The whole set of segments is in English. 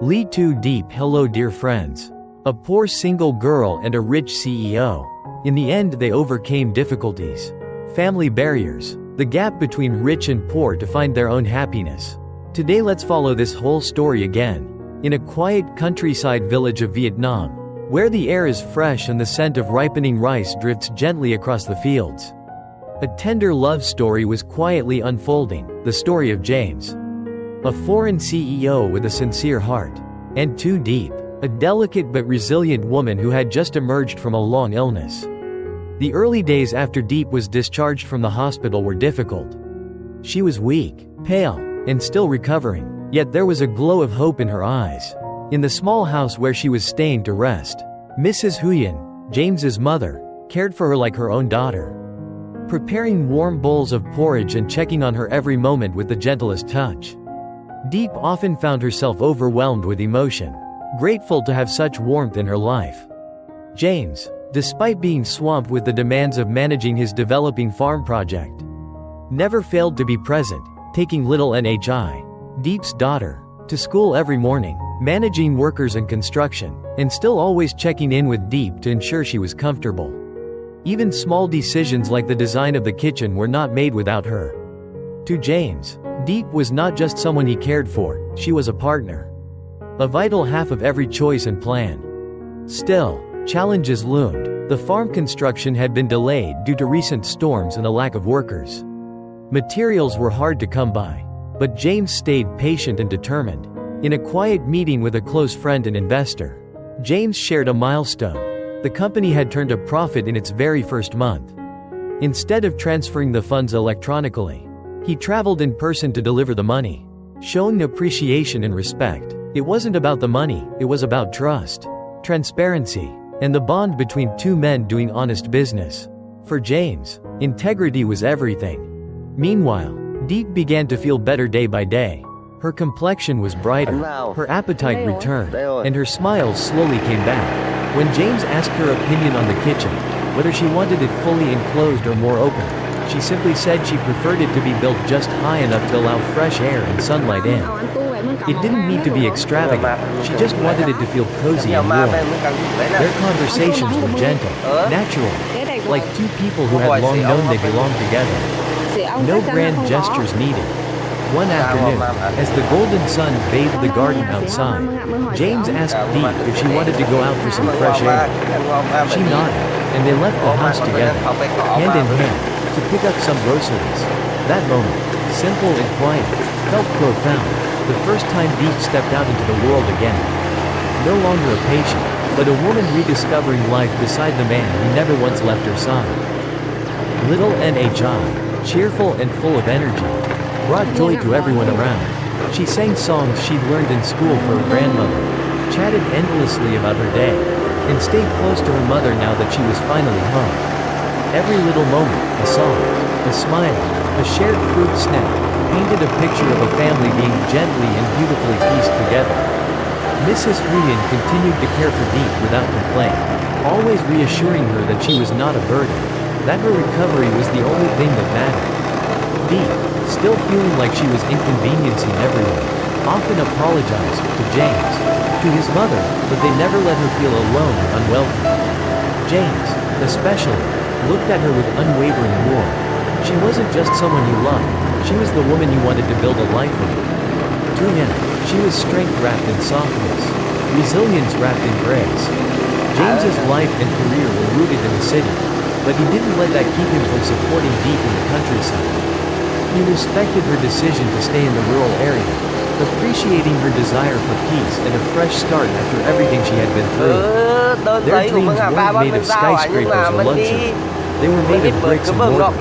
Lytudiep. Hello dear friends. A poor single girl and a rich CEO. In the end they overcame difficulties. Family barriers. The gap between rich and poor to find their own happiness. Today let's follow this whole story again. In a quiet countryside village of Vietnam, where the air is fresh and the scent of ripening rice drifts gently across the fields. A tender love story was quietly unfolding, the story of James, a foreign CEO with a sincere heart, and Diep, a delicate but resilient woman who had just emerged from a long illness. The early days after Diep was discharged from the hospital were difficult. She was weak, pale, and still recovering, yet there was a glow of hope in her eyes. In the small house where she was staying to rest, Mrs. Huyen, James's mother, cared for her like her own daughter, preparing warm bowls of porridge and checking on her every moment with the gentlest touch. Diep often found herself overwhelmed with emotion, grateful to have such warmth in her life. James, despite being swamped with the demands of managing his developing farm project, never failed to be present, taking little Nhi, Diep's daughter, to school every morning, managing workers and construction, and still always checking in with Diep to ensure she was comfortable. Even small decisions like the design of the kitchen were not made without her. To James, Diep was not just someone he cared for, she was a partner, a vital half of every choice and plan. Still, challenges loomed. The farm construction had been delayed due to recent storms and a lack of workers. Materials were hard to come by. But James stayed patient and determined. In a quiet meeting with a close friend and investor, James shared a milestone. The company had turned a profit in its very first month. Instead of transferring the funds electronically, he traveled in person to deliver the money. Showing appreciation and respect. It wasn't about the money, it was about trust, transparency, and the bond between two men doing honest business. For James, integrity was everything. Meanwhile, Diep began to feel better day by day. Her complexion was brighter, her appetite returned, and her smiles slowly came back. When James asked her opinion on the kitchen, whether she wanted it fully enclosed or more open, she simply said she preferred it to be built just high enough to allow fresh air and sunlight in. It didn't need to be extravagant, she just wanted it to feel cozy and warm. Their conversations were gentle, natural, like two people who had long known they belonged together. No grand gestures needed. One afternoon, as the golden sun bathed the garden outside, James asked Diep if she wanted to go out for some fresh air. She nodded, and they left the house together, hand in hand, to pick up some groceries. That moment, simple and quiet, felt profound. The first time Diep stepped out into the world again. No longer a patient, but a woman rediscovering life beside the man who never once left her side. Little Nhi, cheerful and full of energy, brought joy to everyone around. She sang songs she'd learned in school for her grandmother, chatted endlessly about her day, and stayed close to her mother now that she was finally home. Every little moment, a song, a smile, a shared fruit snack, painted a picture of a family being gently and beautifully pieced together. Mrs. Huyen continued to care for Diep without complaint, always reassuring her that she was not a burden, that her recovery was the only thing that mattered. Diep, still feeling like she was inconveniencing everyone, often apologized to James, to his mother, but they never let her feel alone or unwelcome. James, especially, looked at her with unwavering warmth. She wasn't just someone he loved, she was the woman he wanted to build a life with. To him, she was strength wrapped in softness, resilience wrapped in grace. James's life and career were rooted in the city, but he didn't let that keep him from supporting Diep in the countryside. He respected her decision to stay in the rural area, appreciating her desire for peace and a fresh start after everything she had been through. Their dreams weren't made of skyscrapers or luxury. They were made of bricks and mortar,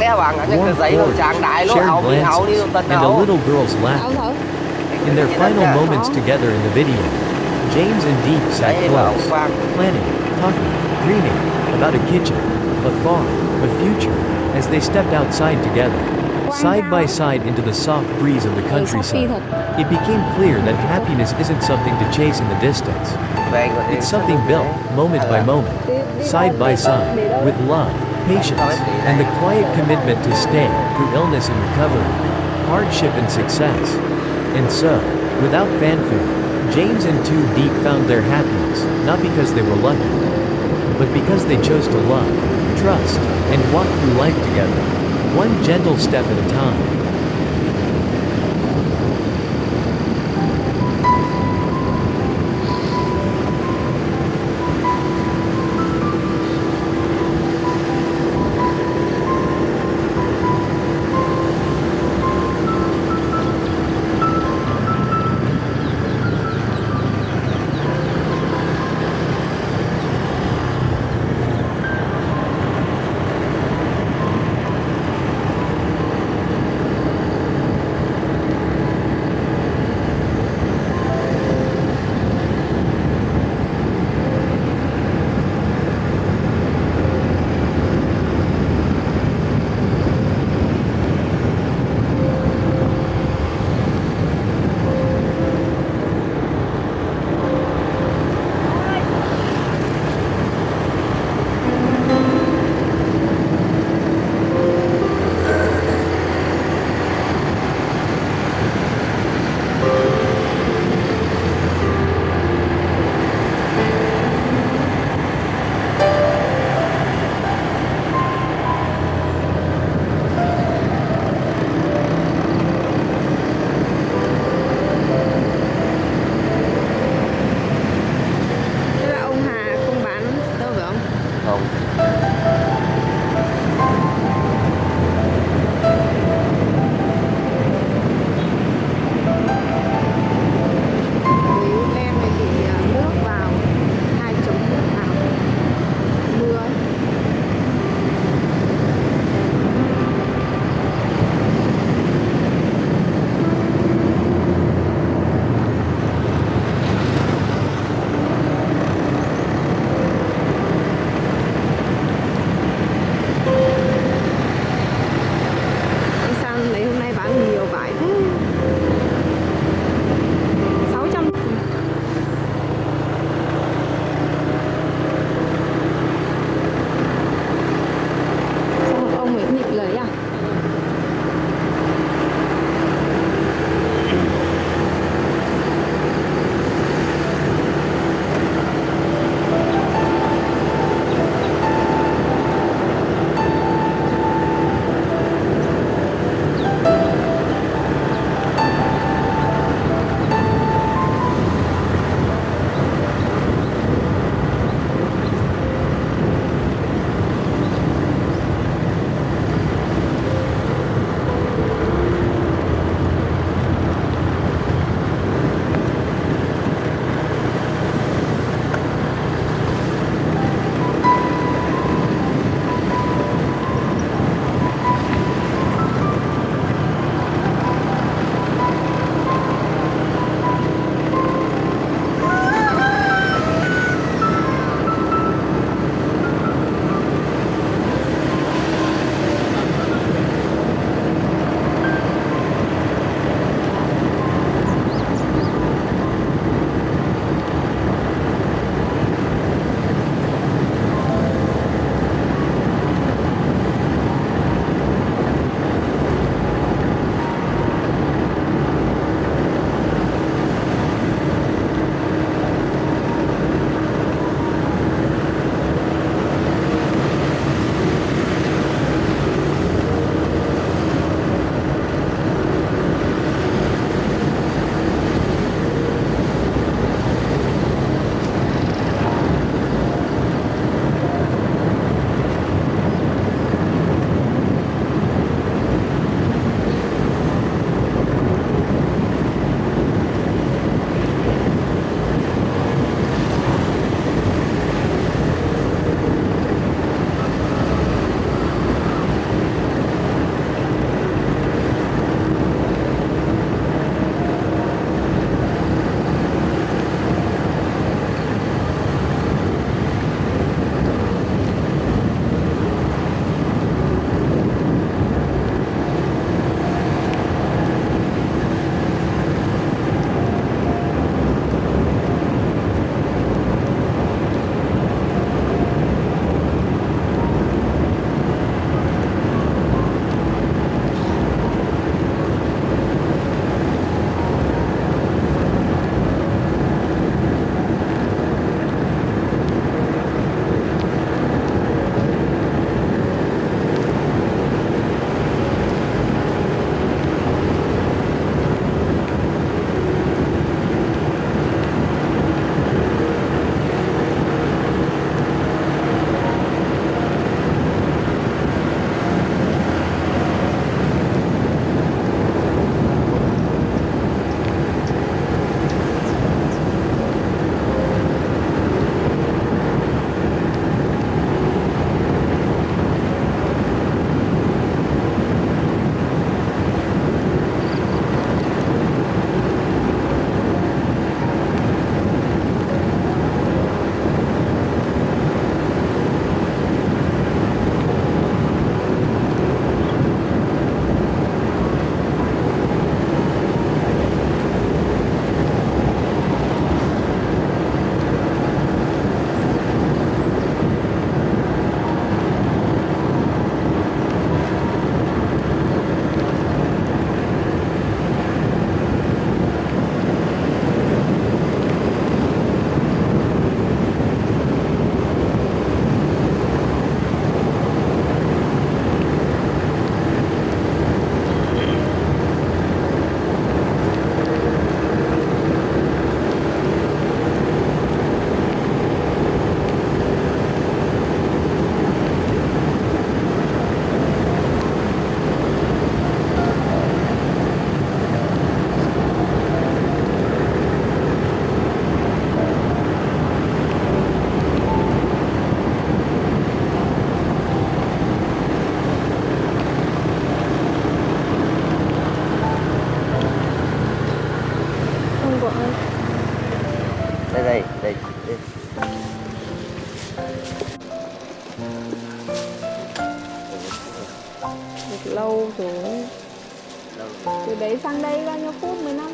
warm porridge, shared glances, and a little girl's laughter. In their final moments together in the video, James and Diep sat close, planning, talking, dreaming about a kitchen, a farm, a future, as they stepped outside together, side by side into the soft breeze of the countryside. It became clear that happiness isn't something to chase in the distance. It's something built, moment by moment, side by side, with love, patience, and the quiet commitment to stay through illness and recovery, hardship and success. And so, without fanfare, James and Diep found their happiness, not because they were lucky, but because they chose to love, trust, and walk through life together, one gentle step at a time. đây đây. Được lâu rồi. Từ đấy sang đây bao nhiêu phút? 15